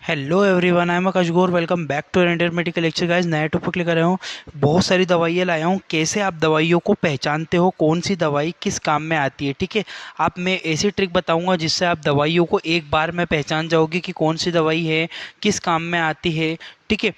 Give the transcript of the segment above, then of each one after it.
Hello everyone, I am Akash Gaur. Welcome back to Indian medical lecture guys. नया topic लेकर आया हूँ। बहुत सारी दवाइयाँ लाया हूँ। कैसे आप दवाइयों को पहचानते हो, कौन सी दवाई किस काम में आती है, ठीक है। आप मैं ऐसी ट्रिक बताऊंगा जिससे आप दवाइयों को एक बार में पहचान जाओगे कि कौन सी दवाई है, किस काम में आती है, ठीक है।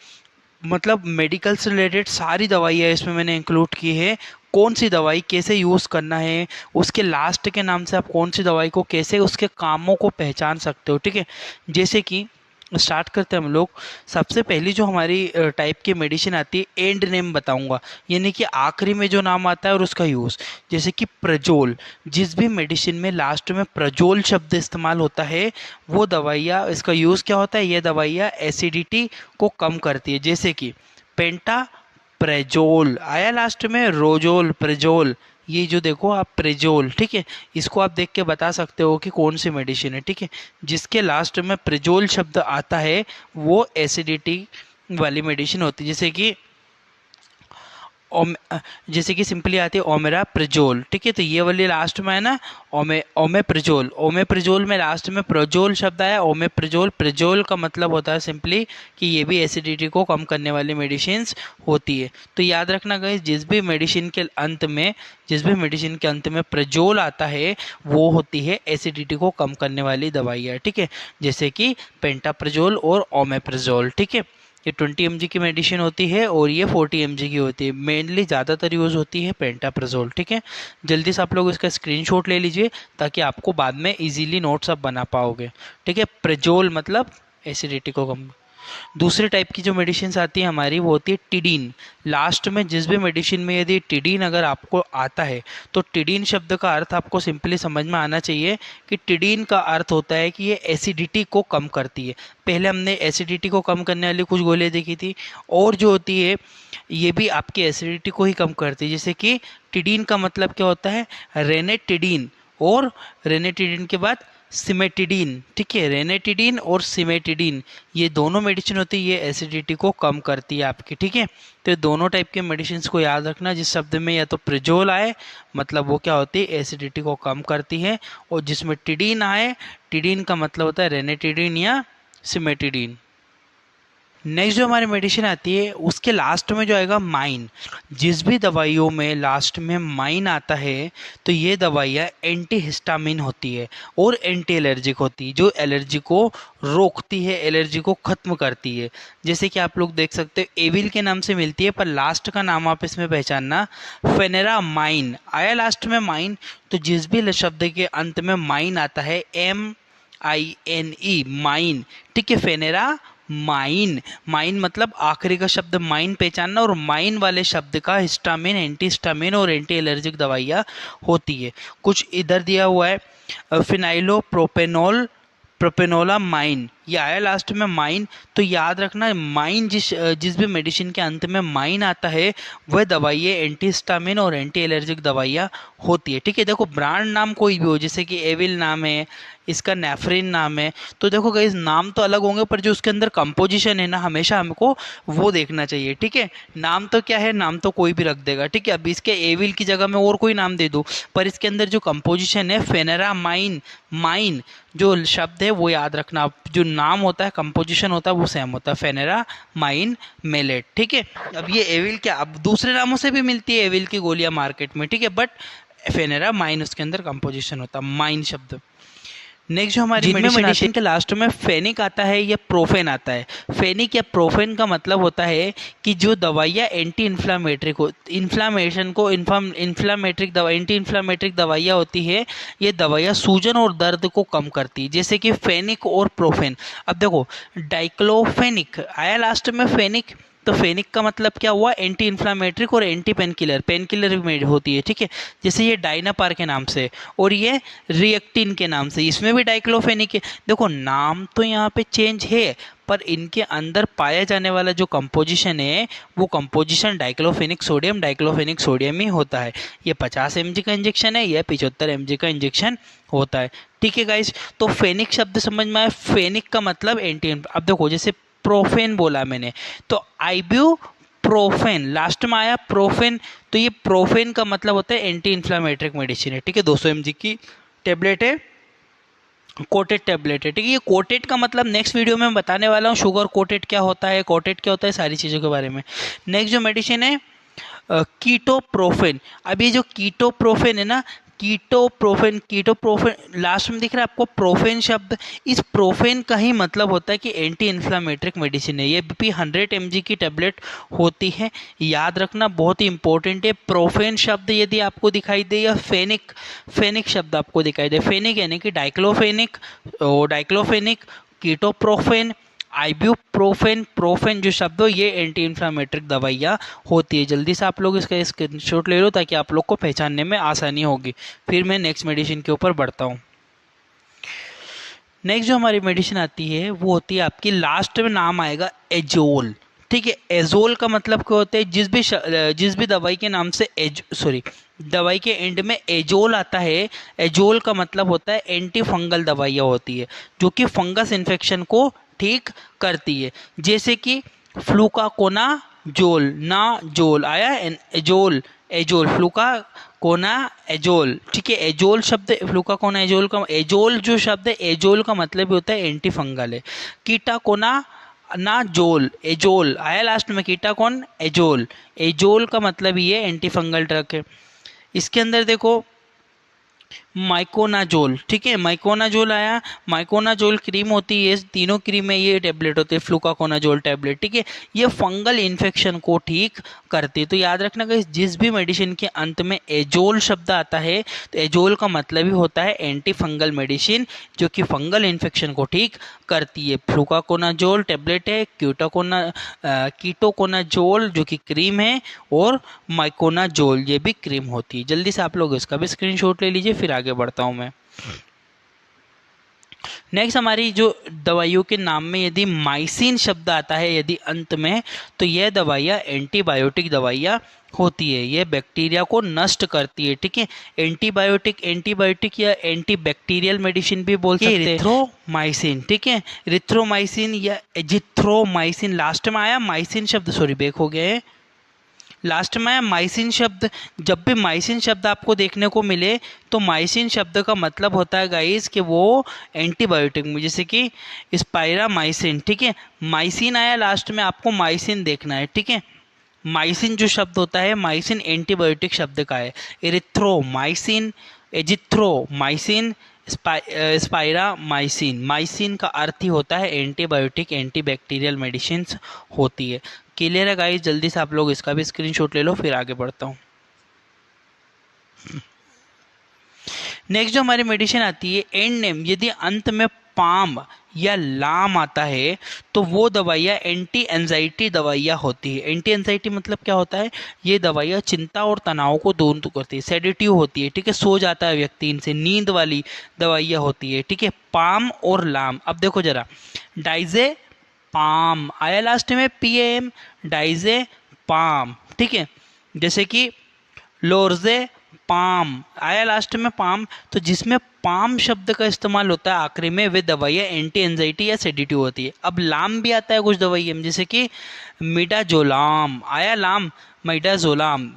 मतलब मेडिकल से रिलेटेड सारी दवाइयाँ इसमें मैंने इंक्लूड की है। कौन सी दवाई कैसे यूज़ करना है, उसके लास्ट के नाम से आप कौन सी दवाई को कैसे उसके कामों को पहचान सकते हो, ठीक है। जैसे कि स्टार्ट करते हैं हम लोग। सबसे पहली जो हमारी टाइप की मेडिसिन आती है, एंड नेम बताऊंगा, यानी कि आखिरी में जो नाम आता है और उसका यूज़। जैसे कि प्रजोल, जिस भी मेडिसिन में लास्ट में प्रजोल शब्द इस्तेमाल होता है वो दवाइयाँ, इसका यूज़ क्या होता है, ये दवाइयाँ एसिडिटी को कम करती है। जैसे कि पेंटा प्रेजोल आया लास्ट में, रोजोल, प्रेजोल, ये जो देखो आप प्रेजोल, ठीक है। इसको आप देख के बता सकते हो कि कौन सी मेडिसिन है, ठीक है। जिसके लास्ट में प्रेजोल शब्द आता है वो एसिडिटी वाली मेडिसिन होती है। ओम जैसे कि सिंपली आती है ओमेरा प्रिजोल, ठीक है। तो ये वाली लास्ट में है ना, ओमे प्रिजोल में लास्ट में प्रोजोल शब्द आया, ओमे प्रिजोल। प्रिजोल का मतलब होता है सिंपली कि ये भी एसिडिटी को कम करने वाली मेडिसिन होती है। तो याद रखना गाइस, जिस भी मेडिसिन के अंत में प्रजोल आता है वो होती है एसिडिटी को कम करने वाली दवाइयाँ, ठीक है। जैसे कि पेंटाप्रिजोल और ओमेप्रिजोल, ठीक है। ये 20 mg की मेडिसिन होती है और ये 40 mg की होती है। मेनली ज़्यादातर यूज़ होती है पेंटाप्राजोल, ठीक है। जल्दी से आप लोग इसका स्क्रीनशॉट ले लीजिए ताकि आपको बाद में इजीली नोट्स आप बना पाओगे, ठीक है। प्रेजोल मतलब एसिडिटी को कम। दूसरे टाइप की जो मेडिसिन आती है हमारी वो होती है टिडीन। लास्ट में जिस भी मेडिसिन में यदि टिडीन अगर आपको आता है तो टिडीन शब्द का अर्थ आपको सिंपली समझ में आना चाहिए कि टिडीन का अर्थ होता है कि ये एसिडिटी को कम करती है। पहले हमने एसिडिटी को कम करने वाली कुछ गोलियां देखी थी, और जो होती है ये भी आपकी एसिडिटी को ही कम करती है। जैसे कि टिडीन का मतलब क्या होता है, रेनेटिडीन, और रेनेटिडीन के बाद सिमेटिडीन, ठीक है। रेनेटिडीन और सिमेटिडीन ये दोनों मेडिसिन होती है, ये एसिडिटी को कम करती है आपकी, ठीक है। तो ये दोनों टाइप के मेडिसिन को याद रखना। जिस शब्द में या तो प्रिजोल आए मतलब वो क्या होती है, एसिडिटी को कम करती है, और जिसमें टिडीन आए, टिडीन का मतलब होता है रेनेटिडीन या सिमेटिडीन। नेक्स्ट जो हमारी मेडिसिन आती है उसके लास्ट में जो आएगा माइन। जिस भी दवाइयों में लास्ट में माइन आता है तो ये दवाइयाँ एंटी हिस्टामिन होती है और एंटी एलर्जिक होती है, जो एलर्जी को रोकती है, एलर्जी को ख़त्म करती है। जैसे कि आप लोग देख सकते हो एविल के नाम से मिलती है, पर लास्ट का नाम आप इसमें पहचानना, फेनेरा माइन आया लास्ट में माइन। तो जिस भी शब्द के अंत में माइन आता है, MINE, माइन, ठीक है। फेनेरा माइन, माइन मतलब आखिरी का शब्द माइन पहचानना, और माइन वाले शब्द का हिस्टामिन, एंटी हिस्टामिन और एंटी एलर्जिक दवाइयाँ होती है। कुछ इधर दिया हुआ है, फिनाइलो प्रोपेनोल, प्रोपेनोला माइन, ये आया लास्ट में माइन। तो याद रखना माइन, जिस भी मेडिसिन के अंत में माइन आता है वह दवाइयाँ एंटी हिस्टामिन और एंटी एलर्जिक दवाइयाँ होती है, ठीक है। देखो ब्रांड नाम कोई भी हो, जैसे कि एविल नाम है, इसका नेफ्रिन नाम है, तो देखो गाइस नाम तो अलग होंगे पर जो उसके अंदर कंपोजिशन है ना, हमेशा हमको वो देखना चाहिए, ठीक है। नाम तो क्या है, नाम तो कोई भी रख देगा, ठीक है। अब इसके एविल की जगह में और कोई नाम दे दो, पर इसके अंदर जो कंपोजिशन है फेनेरा माइन, माइन जो शब्द है वो याद रखना, जो नाम होता है, कंपोजिशन होता है वो सेम होता है, फेनेरा माइन मेलेट, ठीक है। अब ये एविल क्या, अब दूसरे नामों से भी मिलती है एविल की गोलियां मार्केट में, ठीक है, बट फेनेरा माइन उसके अंदर कंपोजिशन होता है, माइन शब्द। नेक्स्ट जो हमारी मेडिसिन के लास्ट में फेनिक आता है या प्रोफेन आता है। फेनिक या प्रोफेन का मतलब होता है कि जो दवाइयाँ एंटी इन्फ्लामेटरी को, इन्फ्लामेशन को, इन्फ्लामेट्रिक दवा, एंटी इन्फ्लामेट्रिक दवाइयाँ होती है, ये दवाइयाँ सूजन और दर्द को कम करती है। जैसे कि फेनिक और प्रोफेन। अब देखो डाइक्लोफेनिक आया लास्ट में फेनिक, तो फेनिक का मतलब क्या हुआ, एंटी इन्फ्लामेट्रिक और anti pain killer, pain killer में होती है, ठीक है। जैसे ये डाइनापार के नाम से, और ये रिएक्टिन के नाम से, इसमें भी डाइक्लोफेनिक है। देखो नाम तो यहाँ पे चेंज है पर इनके अंदर पाया जाने वाला जो कंपोजिशन है वो कंपोजिशन डाइक्लोफेनिक सोडियम ही होता है। ये 50 mg का इंजेक्शन है, यह 75 mg का इंजेक्शन होता है, ठीक है गाइस। तो फेनिक शब्द समझ में आया, फेनिक का मतलब एंटी। अब देखो जैसे प्रोफेन बोला मैंने, तो आइब्यू प्रोफेन लास्ट में आया प्रोफेन, तो ये प्रोफेन का मतलब होता है एंटी इन्फ्लामेट्रिक मेडिसिन है, ठीक है। 200 mg की टेबलेट है, कोटेड टेबलेट है, ठीक है। ये कोटेड का मतलब नेक्स्ट वीडियो में मैं बताने वाला हूँ, शुगर कोटेड क्या होता है, कोटेड क्या होता है, सारी चीज़ों के बारे में। नेक्स्ट जो मेडिसिन है कीटोप्रोफेन। अब ये जो कीटोप्रोफेन है ना, कीटोप्रोफेन, कीटोप्रोफेन लास्ट में दिख रहा है आपको प्रोफेन शब्द। इस प्रोफेन का ही मतलब होता है कि एंटी इन्फ्लामेट्रिक मेडिसिन है। ये भी 100 mg की टेबलेट होती है, याद रखना, बहुत ही इंपॉर्टेंट है। प्रोफेन शब्द यदि आपको दिखाई दे, या फेनिक, फेनिक शब्द आपको दिखाई दे, फेनिक यानी कि डाइक्लोफेनिक, डाइक्लोफेनिक, कीटोप्रोफेन, आइब्यूप्रोफेन, प्रोफेन जो शब्द हो, ये एंटी इन्फ्लामेट्रिक दवाइयाँ होती है। जल्दी से आप लोग इसका स्क्रीनशॉट ले लो ताकि आप लोग को पहचानने में आसानी होगी। फिर मैं नेक्स्ट मेडिसिन के ऊपर बढ़ता हूँ। नेक्स्ट जो हमारी मेडिसिन आती है वो होती है आपकी, लास्ट में नाम आएगा एजोल, ठीक है। एजोल का मतलब क्या होता है, जिस भी दवाई के नाम से दवाई के एंड में एजोल आता है, एजोल का मतलब होता है एंटी फंगल दवाइयाँ होती है जो कि फंगस इन्फेक्शन को ठीक करती है। जैसे कि फ्लूकाकोना जोल, ना जोल आया, एजोल, एजोल, फ्लूका कोना एजोल, ठीक है। एजोल शब्द, फ्लूका कोना एजोल का, एजोल जो शब्द है, एजोल का मतलब भी होता है एंटी फंगल है। कीटा कोना ना जोल, एजोल आया लास्ट में, कीटा कौन, एजोल, एजोल का मतलब ये एंटी फंगल ड्रग है। इसके अंदर देखो माइकोनाजोल, ठीक है, माइकोनाजोल आया, माइकोनाजोल क्रीम होती है, तीनों क्रीम में ये टेबलेट होती है, फ्लूकाकोनाजोल टेबलेट, ठीक है। ये फंगल इन्फेक्शन को ठीक करती है। तो याद रखना कि जिस भी मेडिसिन के अंत में एजोल शब्द आता है तो एजोल का मतलब ही होता है एंटी फंगल मेडिसिन जो कि फंगल इन्फेक्शन को ठीक करती है। फ्लूकाकोनाजोल टेबलेट है, कीटोकोनाजोल जो कि क्रीम है, और माइकोनाजोल ये भी क्रीम होती है। जल्दी से आप लोग इसका भी स्क्रीनशॉट ले लीजिए, फिर आगे बढ़ता हूँ मैं। नेक्स्ट हमारी जो दवाइयों के नाम में यदि माइसिन शब्द आता है यदि अंत में, तो यह दवाइयाँ एंटीबायोटिक दवाइयाँ होती है। यह बैक्टीरिया को नष्ट करती है, ठीक है। एंटीबायोटिक, एंटीबायोटिक या एंटीबैक्टीरियल मेडिसिन भी बोल सकते हैं। रिथ्रोमाइसिन, ठीक है, रिथ्रोमाइसिन या एजिथ्रोमाइसिन, लास्ट में आया माइसिन शब्द, सॉरी बैक हो गए, लास्ट में माइसिन शब्द। जब भी माइसिन शब्द आपको देखने को मिले तो माइसिन शब्द का मतलब होता है गाइस कि वो एंटीबायोटिक में, जैसे कि स्पाइरामाइसिन, ठीक है, माइसिन आया लास्ट में, आपको माइसिन देखना है, ठीक है। माइसिन जो शब्द होता है, माइसिन एंटीबायोटिक शब्द का है। एरिथ्रोमाइसिन, एजिथ्रोमाइसिन, स्पाइरामाइसिन, माइसिन का अर्थ ही होता है एंटीबायोटिक, एंटीबैक्टीरियल मेडिसिन होती है। क्लियर है गाइस? जल्दी से आप लोग इसका भी स्क्रीनशॉट ले लो, फिर आगे बढ़ता हूँ। नेक्स्ट जो हमारी मेडिसिन आती है एंड नेम, यदि अंत में पाम या लाम आता है तो वो दवाइयाँ एंटी एंजाइटी दवाइयाँ होती है। एंटी एंजाइटी मतलब क्या होता है, ये दवाइयाँ चिंता और तनाव को दूर करती है, सेडेटिव होती है, ठीक है, सो जाता है व्यक्ति इनसे, नींद वाली दवाइयाँ होती है, ठीक है। पाम और लाम, अब देखो जरा, डाइजे पाम आया लास्ट में, PAM, डाइजे पाम, ठीक है। जैसे कि लोरजे पाम आया लास्ट में, पाम, तो जिसमें पाम शब्द का इस्तेमाल होता है आखिरी में, वे दवाइयाँ एंटी एंजाइटी या सेडेटिव होती है। अब लाम भी आता है कुछ दवाइयों में, जैसे कि मिडाजोलाम आया, लाम, मिडाजोलाम,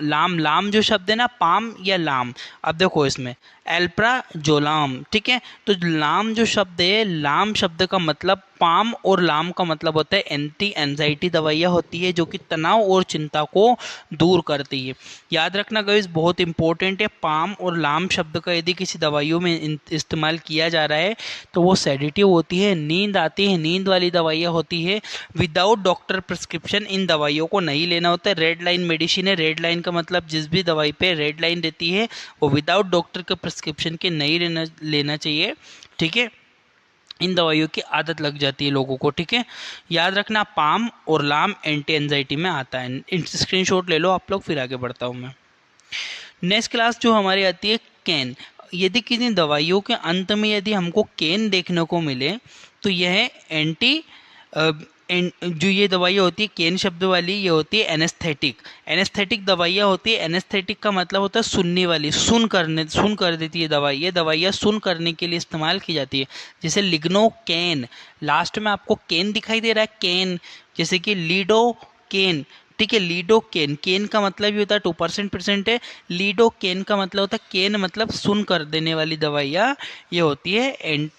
लाम, लाम जो शब्द है ना, पाम या लाम, अब देखो इसमें एल्प्राजोलाम, ठीक है। तो लाम जो शब्द है, लाम शब्द का मतलब, पाम और लाम का मतलब होता है एंटी एंजाइटी दवाइयाँ होती है जो कि तनाव और चिंता को दूर करती है। याद रखना गाइस, बहुत इंपॉर्टेंट है, पाम और लाम शब्द का यदि किसी दवाइयों में इस्तेमाल किया जा रहा है तो वो सेडेटिव होती है, नींद आती है, नींद वाली दवाइयाँ होती है। विदाउट डॉक्टर प्रिस्क्रिप्शन इन दवाइयों को नहीं लेना होता है। रेड लाइन मेडिसिन है, रेड लाइन का मतलब जिस भी दवाई पे रेड लाइन रहती है वो विदाउट डॉक्टर के प्रिस्क्रिप्शन के नहीं लेना चाहिए, ठीक है। इन दवाइयों की आदत लग जाती है लोगों को, ठीक है। याद रखना, पाम और लाम एंटी एंजाइटी में आता है। स्क्रीनशॉट ले लो आप लोग, फिर आगे बढ़ता हूँ मैं। नेक्स्ट क्लास जो हमारी आती है कैन। यदि किसी दवाइयों के अंत में यदि हमको कैन देखने को मिले तो यह जो ये दवाइयाँ होती है कैन शब्द वाली, ये होती है एनेस्थेटिक। एनेस्थेटिक दवाइयाँ होती है, एनेस्थेटिक का मतलब होता है सुनने वाली, सुन कर देती है दवाई। ये दवाइयाँ सुन करने के लिए इस्तेमाल की जाती है, जैसे लिग्नो कैन, लास्ट में आपको कैन दिखाई दे रहा है, कैन, जैसे कि लीडो केन, ठीक है। लीडोकेन, केन का मतलब ही होता है 2% है। लीडोकेन का मतलब होता है, केन मतलब सुन कर देने वाली दवाइयाँ ये होती है, एंड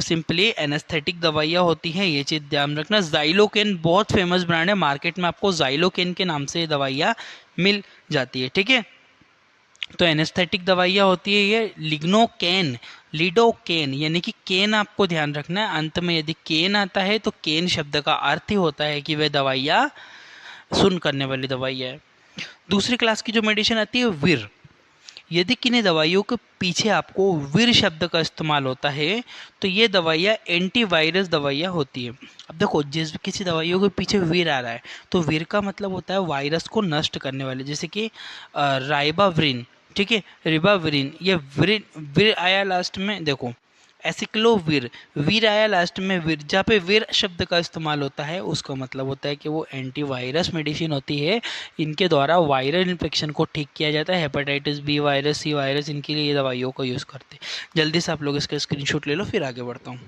सिंपली एनेस्थेटिक दवाइयाँ होती हैं, ये चीज़ ध्यान रखना। जाइलोकेन बहुत फेमस ब्रांड है, मार्केट में आपको जाइलोकेन के नाम से ये दवाइयाँ मिल जाती है, ठीक है। तो एनेस्थेटिक दवाइयाँ होती है ये लिग्नोकेन, लीडोकेन, यानी कि केन आपको ध्यान रखना है। अंत में यदि केन आता है तो केन शब्द का अर्थ ही होता है कि वह दवाइयाँ सुन करने वाली दवाई है। दूसरी क्लास की जो मेडिसिन आती है विर। यदि किन्हीं दवाइयों के पीछे आपको विर शब्द का इस्तेमाल होता है तो ये दवाइयाँ एंटीवायरस दवाइयाँ होती है। अब देखो, जिस किसी दवाइयों के पीछे विर आ रहा है तो विर का मतलब होता है वायरस को नष्ट करने वाले, जैसे कि राइबाविरिन, ठीक है, रिबाविरिन, ये विर विर आया लास्ट में, देखो एसिक्लोविर, वीर आया लास्ट में, वीर जहाँ पे वीर शब्द का इस्तेमाल होता है उसका मतलब होता है कि वो एंटीवायरस मेडिसिन होती है। इनके द्वारा वायरल इन्फेक्शन को ठीक किया जाता है, hepatitis B virus, C virus, इनके लिए ये दवाइयों का यूज़ करते हैं। जल्दी से आप लोग इसका स्क्रीनशॉट ले लो, फिर आगे बढ़ता हूँ।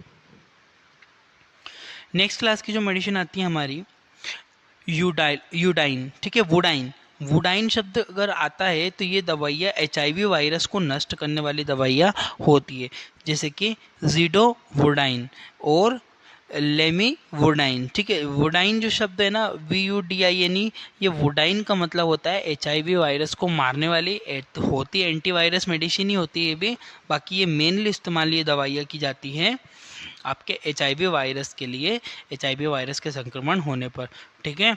नेक्स्ट क्लास की जो मेडिसिन आती है हमारी यूडाइन, ठीक है, वुडाइन। वुडाइन शब्द अगर आता है तो ये दवाइयाँ HIV वायरस को नष्ट करने वाली दवाइयाँ होती है, जैसे कि जीडो वुडाइन और लेमी वुडाइन, ठीक है। वुडाइन जो शब्द है ना, VUDINE, ये वुडाइन का मतलब होता है HIV वायरस को मारने वाली होती है, एंटीवायरस मेडिसिन ही होती है ये भी। बाकी ये मेनली इस्तेमाल ये दवाइयाँ की जाती हैं आपके HIV वायरस के लिए, HIV वायरस के संक्रमण होने पर, ठीक है।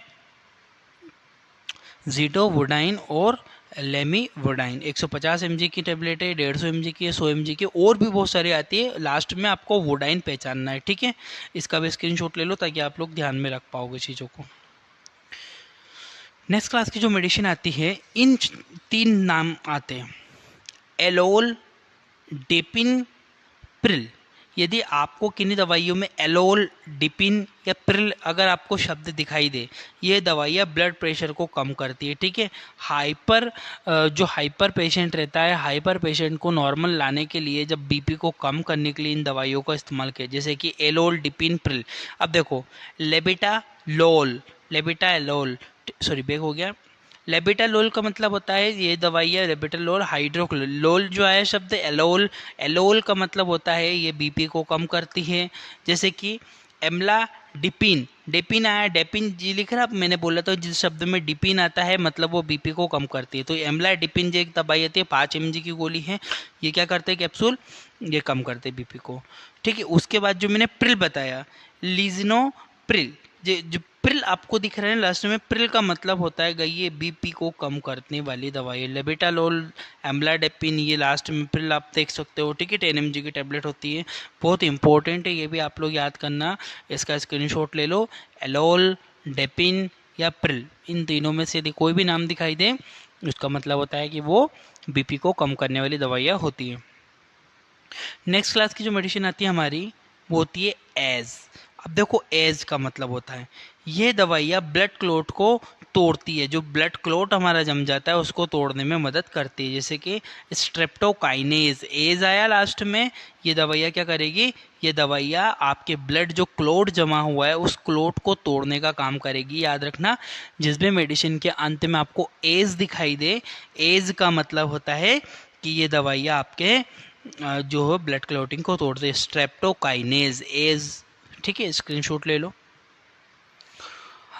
जीडोवुडाइन और लेमीवुडाइन 150 mg की टेबलेट है, 150 mg की है, 100 mg की, और भी बहुत सारी आती है। लास्ट में आपको वुडाइन पहचानना है, ठीक है। इसका भी स्क्रीनशॉट ले लो ताकि आप लोग ध्यान में रख पाओगे चीज़ों को। नेक्स्ट क्लास की जो मेडिसिन आती है, इन 3 नाम आते हैं, एलोल, डेपिन, प्रिल। यदि आपको किन्हीं दवाइयों में एलोल, डिपिन या प्रिल अगर आपको शब्द दिखाई दे, ये दवाइयाँ ब्लड प्रेशर को कम करती है, ठीक है। जो हाइपर पेशेंट रहता है, हाइपर पेशेंट को नॉर्मल लाने के लिए, जब बीपी को कम करने के लिए इन दवाइयों का इस्तेमाल किया, जैसे कि एलोल, डिपिन, प्रिल। अब देखो, लेबिटालोल, लेबिटालोल, सॉरी बैक हो गया। लेबिटालोल का मतलब होता है, ये दवाई है लेबिटालोल हाइड्रोक्लोल, लोल जो है शब्द एलोल, एलोल का मतलब होता है ये बीपी को कम करती है, जैसे कि एमला डिपिन, डेपिन आया, डेपिन जी लिख रहा, मैंने बोला था जिस शब्द में डिपिन आता है मतलब वो बीपी को कम करती है। तो एमला डिपिन जो एक दवाई आती है 5 mg की गोली है, ये क्या करते हैं कैप्सूल, ये कम करते हैं बीपी को, ठीक है। उसके बाद जो मैंने प्रिल बताया, लीजनो प्रिल, जो प्रिल आपको दिख रहे हैं लास्ट में, प्रिल का मतलब होता है ये बीपी को कम करने वाली दवाई है। लेबिटालोल, एम्लाडेपिन, ये लास्ट में प्रिल आप देख सकते हो, ठीक है। 10 mg की टेबलेट होती है, बहुत इंपॉर्टेंट है, ये भी आप लोग याद करना, इसका स्क्रीनशॉट ले लो। एलोल, डेपिन या प्रिल, इन तीनों में से यदि कोई भी नाम दिखाई दे उसका मतलब होता है कि वो बीपी को कम करने वाली दवाइयाँ होती हैं। नेक्स्ट क्लास की जो मेडिसिन आती है हमारी वो होती है एज। अब देखो, एज का मतलब होता है ये दवाइयाँ ब्लड क्लोट को तोड़ती है, जो ब्लड क्लोट हमारा जम जाता है उसको तोड़ने में मदद करती है, जैसे कि स्ट्रेप्टोकाइनेज, एज आया लास्ट में, ये दवाइयाँ क्या करेगी, ये दवाइयाँ आपके ब्लड जो क्लोट जमा हुआ है उस क्लोट को तोड़ने का काम करेगी। याद रखना, जिस भी मेडिसिन के अंत में आपको एज दिखाई दे, एज का मतलब होता है कि ये दवाइयाँ आपके जो है ब्लड क्लोटिंग को तोड़ते हैं, स्ट्रेप्टोकाइनेज, एज, ठीक है। स्क्रीनशॉट ले लो।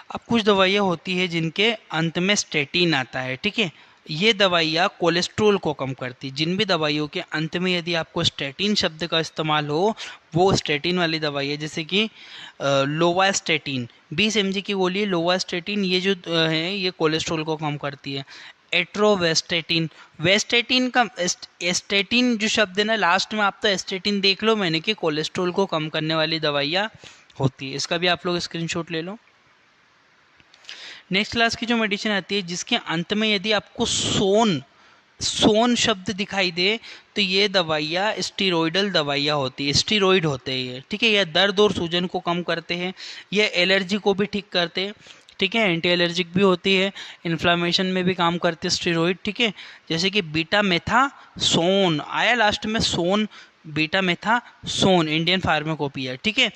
अब कुछ दवाइयाँ होती है जिनके अंत में स्टेटिन आता है, ठीक है। ये दवाइयाँ कोलेस्ट्रोल को कम करती, जिन भी दवाइयों के अंत में यदि आपको स्टेटिन शब्द का इस्तेमाल हो वो स्टेटिन वाली दवाई है, जैसे कि लोवास्टेटिन, 20 mg की गोली है लोवास्टेटिन, ये जो है ये कोलेस्ट्रोल को कम करती है। एट्रोवेस्टेटिन, वेस्टेटिन का एस्टेटिन जो शब्द है ना लास्ट में, आप तो एस्टेटिन देख लो मैंने कि कोलेस्ट्रोल को कम करने वाली दवाइयाँ होती है, इसका भी आप लोग स्क्रीनशॉट ले लो। नेक्स्ट क्लास की जो मेडिसिन आती है जिसके अंत में यदि आपको सोन शब्द दिखाई दे तो ये दवाइयाँ स्टीरोइडल दवाइयाँ होती है, स्टीरोइड होते हैं ये, ठीक है। यह दर्द और सूजन को कम करते हैं, यह एलर्जी को भी ठीक करते हैं, ठीक है। एंटी एलर्जिक भी होती है, इन्फ्लामेशन में भी काम करते हैं स्टीरोइड, ठीक है। जैसे कि बीटा मेथासोन आया लास्ट में, सोन, बीटा मेथासोन इंडियन फार्माकोपिया, ठीक है।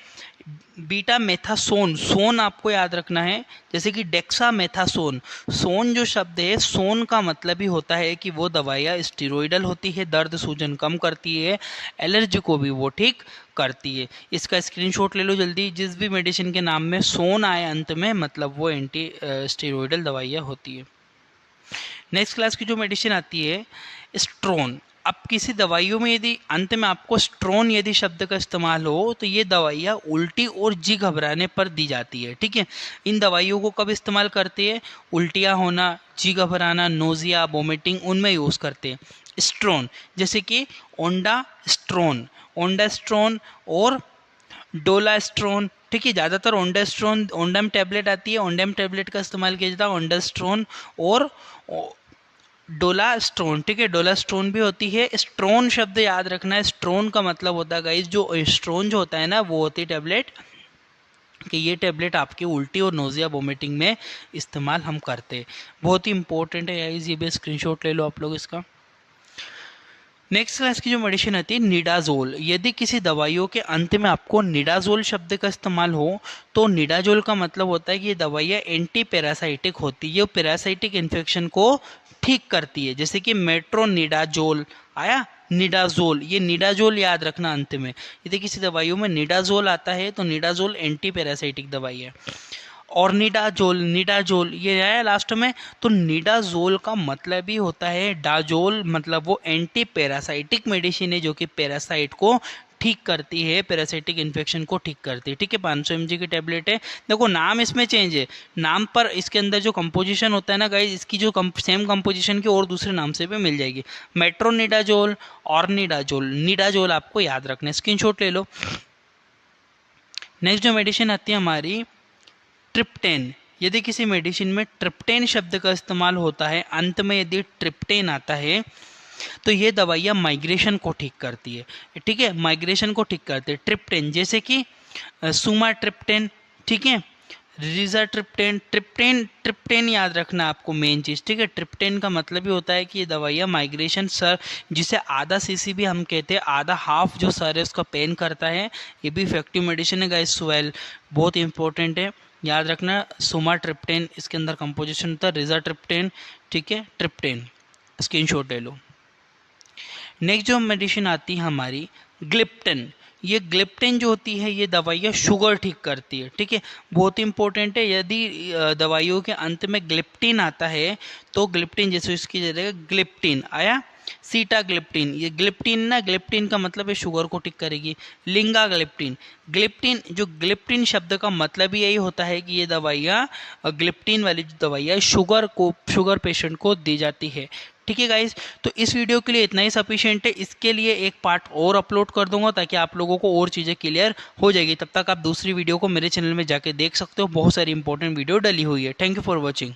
बीटा मेथासोन, सोन आपको याद रखना है, जैसे कि डेक्सा मेथासोन। सोन जो शब्द है, सोन का मतलब ही होता है कि वो दवाइयाँ स्टेरॉइडल होती है, दर्द सूजन कम करती है, एलर्जी को भी वो ठीक करती है। इसका स्क्रीनशॉट ले लो जल्दी। जिस भी मेडिसिन के नाम में सोन आए अंत में, मतलब वो एंटी स्टेरॉइडल दवाइयाँ होती है। नेक्स्ट क्लास की जो मेडिसिन आती है स्ट्रोन। अब किसी दवाइयों में यदि अंत में आपको स्ट्रोन यदि शब्द का इस्तेमाल हो तो ये दवाइयाँ उल्टी और जी घबराने पर दी जाती है, ठीक है। इन दवाइयों को कब इस्तेमाल करते हैं? उल्टियाँ होना, जी घबराना, नोजिया, वोमिटिंग, उनमें यूज़ करते हैं स्ट्रोन। जैसे कि ओंडास्ट्रोन, ओंडास्ट्रोन और डोलास्ट्रोन, ठीक है। ज़्यादातर ओंडास्ट्रोन, ओंडम टैबलेट आती है, ओंडम टैबलेट का इस्तेमाल किया जाता है, ओंडास्ट्रोन और डोलास्ट्रोन, ठीक है। डोलास्ट्रोन भी होती है। स्ट्रोन शब्द याद रखना है, स्ट्रोन का मतलब होता है गाइस, जो स्ट्रोन जो होता है ना, वो होती है टैबलेट, कि ये टैबलेट आपकी उल्टी और नोजिया वोमिटिंग में इस्तेमाल हम करते हैं। बहुत ही इंपॉर्टेंट है गाइस, ये भी स्क्रीनशॉट ले लो आप लोग इसका। नेक्स्ट क्लास की जो मेडिसिन आती है निडाजोल। यदि किसी दवाइयों के अंत में आपको निडाजोल शब्द का इस्तेमाल हो तो निडाजोल का मतलब होता है कि ये दवाइयाँ एंटी पैरासाइटिक होती है, ये पैरासाइटिक इन्फेक्शन को ठीक करती है। जैसे कि मेट्रोनिडाजोल आया, निडाजोल, ये निडाजोल याद रखना अंत में। यदि किसी दवाइयों में निडाजोल आता है तो निडाजोल एंटी पैरासाइटिक दवाई है। और निडाजोल, निडाजोल ये आया लास्ट में, तो निडाजोल का मतलब ही होता है डाजोल, मतलब वो एंटी पैरासाइटिक मेडिसिन है जो कि पैरासाइट को ठीक करती है, पैरासाइटिक इन्फेक्शन को ठीक करती है, ठीक है। 500 mg की टैबलेट है। देखो नाम इसमें चेंज है, नाम पर इसके अंदर जो कंपोजिशन होता है ना गाइस, इसकी जो सेम कंपोजिशन की और दूसरे नाम से भी मिल जाएगी, मेट्रोनिडाजोल और निडाजोल। निडाजोल आपको याद रखना है, स्क्रीनशॉट ले लो। नेक्स्ट जो मेडिसिन आती है हमारी ट्रिप्टेन। यदि किसी मेडिसिन में ट्रिप्टेन शब्द का इस्तेमाल होता है, अंत में यदि ट्रिप्टेन आता है तो ये दवाइयाँ माइग्रेशन को ठीक करती है, ठीक है, माइग्रेशन को ठीक करती है ट्रिप्टेन। जैसे कि सुमाट्रिप्टेन, ठीक है, रिजाट्रिप्टेन, ट्रिप्टेन, ट्रिप्टेन याद रखना आपको मेन चीज़, ठीक है। ट्रिप्टेन का मतलब ही होता है कि ये दवाइयाँ माइग्रेशन, सर जिसे आधा सीसी भी हम कहते हैं, आधा हाफ जो सर है उसका पेन करता है, ये भी इफेक्टिव मेडिसिन है गाइस। स्वेल बहुत इंपॉर्टेंट है, याद रखना। सुमाट्रिप्टेन इसके अंदर कंपोजिशन होता है, रिजाट्रिप्टेन, ठीक है, ट्रिप्टेन, स्क्रीनशॉट ले लो। नेक्स्ट जो मेडिसिन आती है हमारी ग्लिप्टन। ये ग्लिप्टन जो होती है ये दवाइयाँ शुगर ठीक करती है, ठीक है, बहुत इंपॉर्टेंट है। यदि दवाइयों के अंत में ग्लिप्टिन आता है तो ग्लिप्टिन, जैसे इसकी जगह ग्लिप्टिन आया, सीटाग्लिप्टिन, ये ग्लिप्टिन ना, ग्लिप्टिन का मतलब है शुगर को ठीक करेगी। लिंगाग्लिप्टिन, ग्लिप्टिन, जो ग्लिप्टिन शब्द का मतलब ही यही होता है कि ये दवाइयाँ, ग्लिप्टिन वाली जो दवाइयाँ शुगर पेशेंट को दी जाती है, ठीक है गाइज। तो इस वीडियो के लिए इतना ही सफिशिएंट है, इसके लिए एक पार्ट और अपलोड कर दूंगा ताकि आप लोगों को और चीज़ें क्लियर हो जाएगी। तब तक आप दूसरी वीडियो को मेरे चैनल में जाके देख सकते हो, बहुत सारी इंपॉर्टेंट वीडियो डली हुई है। Thank you for watching.